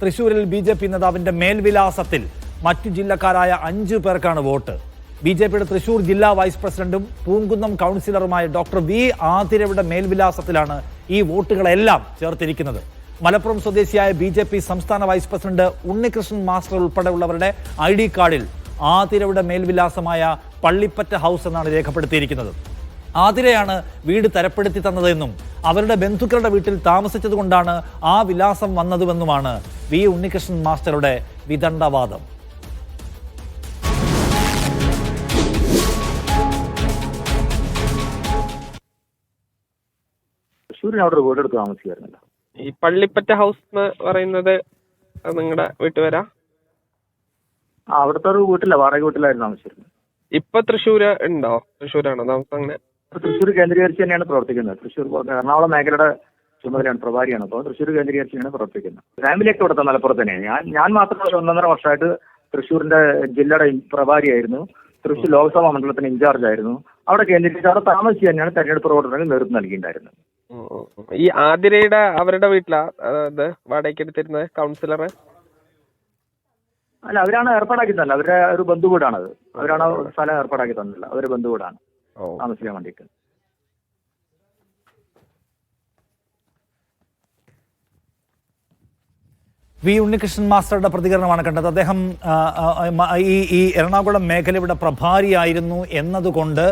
തൃശൂരിൽ BJP നേതാവിന്റെ മേൽവിലാസത്തിൽ മറ്റു ജില്ലക്കാരായ 5 പേർക്കാണ് വോട്ട്. BJPയുടെ തൃശൂർ ജില്ലാ വൈസ് പ്രസിഡന്റും പൂങ്കുന്നം കൗൺസിലറുമായ ഡോക്ടർ V. ആതിരയുടെ മേൽവിലാസത്തിലാണ് ഈ വോട്ടുകളെല്ലാം ചേർത്തിരിക്കുന്നത്. മലപ്പുറം സ്വദേശിയായ BJP സംസ്ഥാന വൈസ് പ്രസിഡന്റ് ഉണ്ണികൃഷ്ണൻ മാസ്റ്റർ ഉൾപ്പെടെയുള്ളവരുടെ ID കാർഡിൽ ആതിരയുടെ മേൽവിലാസമായ പള്ളിപ്പറ്റ ഹൗസ് എന്നാണ് രേഖപ്പെടുത്തിയിരിക്കുന്നത്. ആതിരയാണ് വീട് തരപ്പെടുത്തി തന്നതെന്നും അവരുടെ ബന്ധുക്കളുടെ വീട്ടിൽ താമസിച്ചതുകൊണ്ടാണ് ആ വിലാസം വന്നതുമെന്നുമാണ് V. ഉണ്ണികൃഷ്ണൻ മാസ്റ്ററുടെ വിദണ്ഡവാദം. അവിടെ വീടെടുത്ത് താമസിക്കായിരുന്നല്ലോ. ഈ പള്ളിപ്പറ്റ ഹൗസ് എന്ന് പറയുന്നത് നിങ്ങളുടെ വീട്ടുപേരാ? അവിടുത്തെ ഒരു വീട്ടില്ല, വാടക വീട്ടിലായിരുന്നു താമസിച്ചിരുന്നത്. ഇപ്പൊ തൃശ്ശൂര് ഉണ്ടോ? തൃശ്ശൂരാണോ താമസം? അങ്ങനെ തൃശ്ശൂർ കേന്ദ്രീകരിച്ച് തന്നെയാണ് പ്രവർത്തിക്കുന്നത്. തൃശ്ശൂർ എറണാകുളം മേഖലയുടെ ചുമതലയാണ്, പ്രഭാരിയാണ്. അപ്പോൾ തൃശ്ശൂർ കേന്ദ്രീകരിച്ച് തന്നെയാണ് പ്രവർത്തിക്കുന്നത്. ഫാമിലിയൊക്കെ ഇവിടുത്തെ മലപ്പുറത്ത് തന്നെയാണ്. ഞാൻ മാത്രമല്ല 1.5 വർഷമായിട്ട് തൃശ്ശൂരിന്റെ ജില്ലയുടെ പ്രഭാരിയായിരുന്നു. തൃശ്ശൂർ ലോക്സഭാ മണ്ഡലത്തിന് ഇൻചാർജ് ആയിരുന്നു. അവിടെ കേന്ദ്രീകരിച്ച് അവിടെ താമസിച്ച് തന്നെയാണ് തെരഞ്ഞെടുപ്പ് പ്രവർത്തനങ്ങൾക്ക് നേതൃത്വം നൽകിയിട്ടുണ്ടായിരുന്നത്. ഈ ആതിരയുടെ അവരുടെ വീട്ടിലാ വാടകയ്ക്ക് എടുത്തിരുന്നത് കൗൺസിലർ? അല്ല, അവരാണ് ഏർപ്പാടാക്കി തന്നില്ല. അവരുടെ ഒരു ബന്ധുവീടാണത്. അവരാണ് സ്ഥലം ഏർപ്പാടാക്കി തന്നില്ല. അവരുടെ ബന്ധുവീടാണ് താമസിക്കാൻ വേണ്ടിയിട്ട്. V. ഉണ്ണികൃഷ്ണൻ മാസ്റ്ററുടെ പ്രതികരണമാണ് കണ്ടത്. അദ്ദേഹം ഈ എറണാകുളം മേഖലയുടെ പ്രഭാരിയായിരുന്നു എന്നതുകൊണ്ട്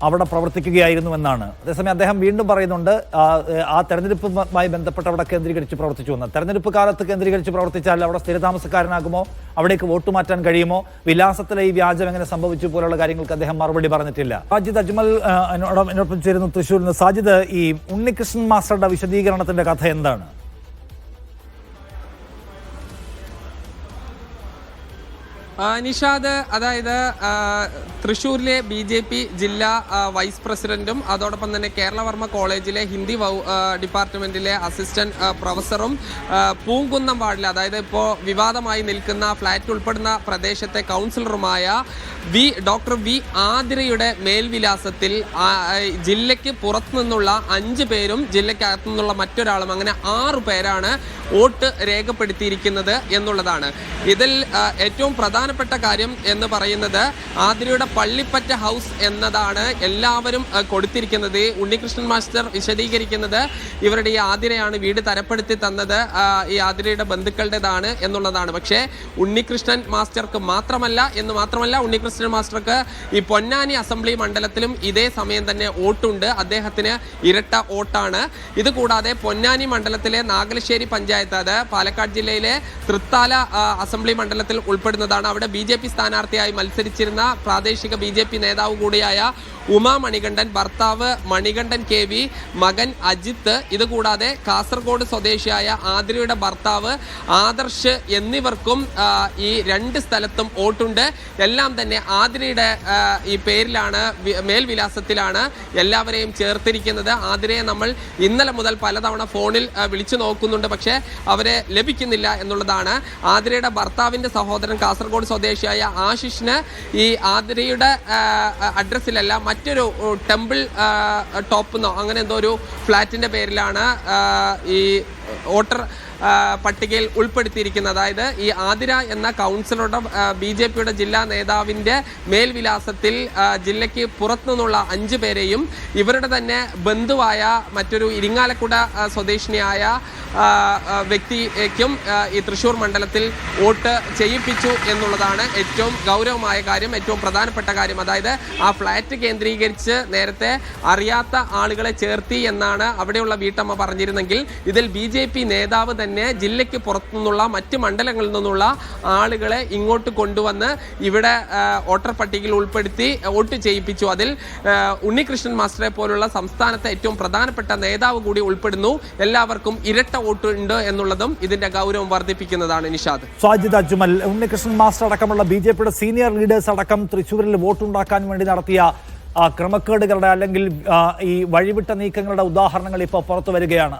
അവിടെ പ്രവർത്തിക്കുകയായിരുന്നുവെന്നാണ്. അതേസമയം അദ്ദേഹം വീണ്ടും പറയുന്നുണ്ട് ആ തെരഞ്ഞെടുപ്പുമായി ബന്ധപ്പെട്ട് അവിടെ കേന്ദ്രീകരിച്ച് പ്രവർത്തിച്ചു എന്ന്. തെരഞ്ഞെടുപ്പ് കാലത്ത് കേന്ദ്രീകരിച്ച് പ്രവർത്തിച്ചാൽ അവിടെ സ്ഥിരതാമസക്കാരനാകുമോ? അവിടേക്ക് വോട്ട് മാറ്റാൻ കഴിയുമോ? വിലാസത്തിലെ ഈ വ്യാജം എങ്ങനെ സംഭവിച്ചു പോലുള്ള കാര്യങ്ങൾക്ക് അദ്ദേഹം മറുപടി പറഞ്ഞിട്ടില്ല. സാജിദ് അജ്മൽ എന്നോടൊപ്പം ചേരുന്നു തൃശ്ശൂരിൽ നിന്ന്. സാജിദ്, ഈ ഉണ്ണികൃഷ്ണൻ മാസ്റ്ററുടെ വിശദീകരണത്തിന്റെ കഥ എന്താണ്? നിഷാദ്, അതായത് തൃശ്ശൂരിലെ BJP ജില്ലാ വൈസ് പ്രസിഡന്റും അതോടൊപ്പം തന്നെ കേരളവർമ്മ കോളേജിലെ ഹിന്ദി ഡിപ്പാർട്ട്മെന്റിലെ അസിസ്റ്റന്റ് പ്രൊഫസറും പൂങ്കുന്നം വാർഡിലെ, അതായത് ഇപ്പോൾ വിവാദമായി നിൽക്കുന്ന ഫ്ലാറ്റ് ഉൾപ്പെടുന്ന പ്രദേശത്തെ കൗൺസിലറുമായ ഡോക്ടർ V. ആതിരയുടെ മേൽവിലാസത്തിൽ ജില്ലയ്ക്ക് പുറത്തു നിന്നുള്ള 5 പേരും ജില്ലയ്ക്കകത്തു നിന്നുള്ള മറ്റൊരാളും, അങ്ങനെ 6 പേരാണ് വോട്ട് രേഖപ്പെടുത്തിയിരിക്കുന്നത് എന്നുള്ളതാണ്. ഇതിൽ ഏറ്റവും പ്രധാനപ്പെട്ട കാര്യം എന്ന് പറയുന്നത് ആതിരയുടെ പള്ളിപ്പറ്റ ഹൗസ് എന്നതാണ് എല്ലാവരും കൊടുത്തിരിക്കുന്നത്. ഉണ്ണികൃഷ്ണൻ മാസ്റ്റർ വിശദീകരിക്കുന്നത് ഇവരുടെ ഈ ആതിരയാണ് വീട് തരപ്പെടുത്തി തന്നത്, ഈ ആതിരയുടെ ബന്ധുക്കളുടേതാണ് എന്നുള്ളതാണ്. പക്ഷേ ഉണ്ണികൃഷ്ണൻ മാസ്റ്റർക്ക് മാത്രമല്ല ഉണ്ണികൃഷ്ണൻ മാസ്റ്റർക്ക് ഈ പൊന്നാനി അസംബ്ലി മണ്ഡലത്തിലും ഇതേ സമയം തന്നെ വോട്ടുണ്ട്. അദ്ദേഹത്തിന് ഇരട്ട വോട്ടാണ്. ഇതുകൂടാതെ പൊന്നാനി മണ്ഡലത്തിലെ നാഗലശ്ശേരി പഞ്ചായത്ത്, അത് പാലക്കാട് ജില്ലയിലെ തൃത്താല അസംബ്ലി മണ്ഡലത്തിൽ ഉൾപ്പെടുന്നതാണ്. അവിടെ BJP സ്ഥാനാർത്ഥിയായി മത്സരിച്ചിരുന്ന പ്രാദേശിക BJP നേതാവ് കൂടിയായ ഉമാ മണികണ്ഠൻ, ഭർത്താവ് മണികണ്ഠൻ KV, മകൻ അജിത്ത്, ഇതുകൂടാതെ കാസർഗോഡ് സ്വദേശിയായ ആതിരയുടെ ഭർത്താവ് ആദർശ് എന്നിവർക്കും ഈ 2 സ്ഥലത്തും വോട്ടുണ്ട്. എല്ലാം തന്നെ ആതിരയുടെ ഈ പേരിലാണ്, മേൽവിലാസത്തിലാണ് എല്ലാവരെയും ചേർത്തിരിക്കുന്നത്. ആതിരയെ നമ്മൾ ഇന്നലെ മുതൽ പലതവണ ഫോണിൽ വിളിച്ചു നോക്കുന്നുണ്ട്, പക്ഷേ അവരെ ലഭിക്കുന്നില്ല എന്നുള്ളതാണ്. ആതിരയുടെ ഭർത്താവിന്റെ സഹോദരൻ കാസർഗോഡ് സ്വദേശിയായ ആശിഷിന് ഈ ആതിരയുടെ അഡ്രസ്സിലല്ല മറ്റൊരു ടെമ്പിൾ ടോപ്പെന്നോ അങ്ങനെ എന്തോ ഒരു ഫ്ലാറ്റിന്റെ പേരിലാണ് ഈ വോട്ടർ പട്ടികയിൽ ഉൾപ്പെടുത്തിയിരിക്കുന്നത്. അതായത് ഈ ആതിര എന്ന കൗൺസിലറുടെ BJPയുടെ ജില്ലാ നേതാവിൻ്റെ മേൽവിലാസത്തിൽ ജില്ലയ്ക്ക് പുറത്തുനിന്നുള്ള 5 പേരെയും ഇവരുടെ തന്നെ ബന്ധുവായ മറ്റൊരു ഇരിങ്ങാലക്കുട സ്വദേശിനിയായ വ്യക്തിക്കും ഈ തൃശ്ശൂർ മണ്ഡലത്തിൽ വോട്ട് ചെയ്യിപ്പിച്ചു എന്നുള്ളതാണ് ഏറ്റവും ഗൗരവമായ കാര്യം, ഏറ്റവും പ്രധാനപ്പെട്ട കാര്യം. അതായത് ആ ഫ്ലാറ്റ് കേന്ദ്രീകരിച്ച് നേരത്തെ അറിയാത്ത ആളുകളെ ചേർത്തി എന്നാണ് അവിടെയുള്ള വീട്ടമ്മ പറഞ്ഞിരുന്നെങ്കിൽ ഇതിൽ BJP നേതാവ് തന്നെ ജില്ലയ്ക്ക് പുറത്തുനിന്നുള്ള മറ്റ് മണ്ഡലങ്ങളിൽ നിന്നുള്ള ആളുകളെ ഇങ്ങോട്ട് കൊണ്ടുവന്ന് ഇവിടെ വോട്ടർ പട്ടികയിൽ ഉൾപ്പെടുത്തി വോട്ട് ചെയ്യിപ്പിച്ചു. അതിൽ ഉണ്ണികൃഷ്ണൻ മാസ്റ്ററെ പോലുള്ള സംസ്ഥാനത്തെ ഏറ്റവും പ്രധാനപ്പെട്ട നേതാവ് കൂടി ഉൾപ്പെടുന്നു. എല്ലാവർക്കും ഇരട്ട വോട്ട് ഉണ്ട് എന്നുള്ളതും ഇതിന്റെ ഗൗരവം വർദ്ധിപ്പിക്കുന്നതാണ്. നിഷാദ്, സാജിദ് അജ്മൽ, ഉണ്ണികൃഷ്ണൻ മാസ്റ്റർ അടക്കമുള്ള BJPയുടെ സീനിയർ ലീഡേഴ്സ് അടക്കം തൃശ്ശൂരിൽ വോട്ടുണ്ടാക്കാൻ വേണ്ടി നടത്തിയ ക്രമക്കേടുകളുടെ അല്ലെങ്കിൽ ഈ വഴിവിട്ട നീക്കങ്ങളുടെ ഉദാഹരണങ്ങൾ ഇപ്പോൾ പുറത്തു വരികയാണ്.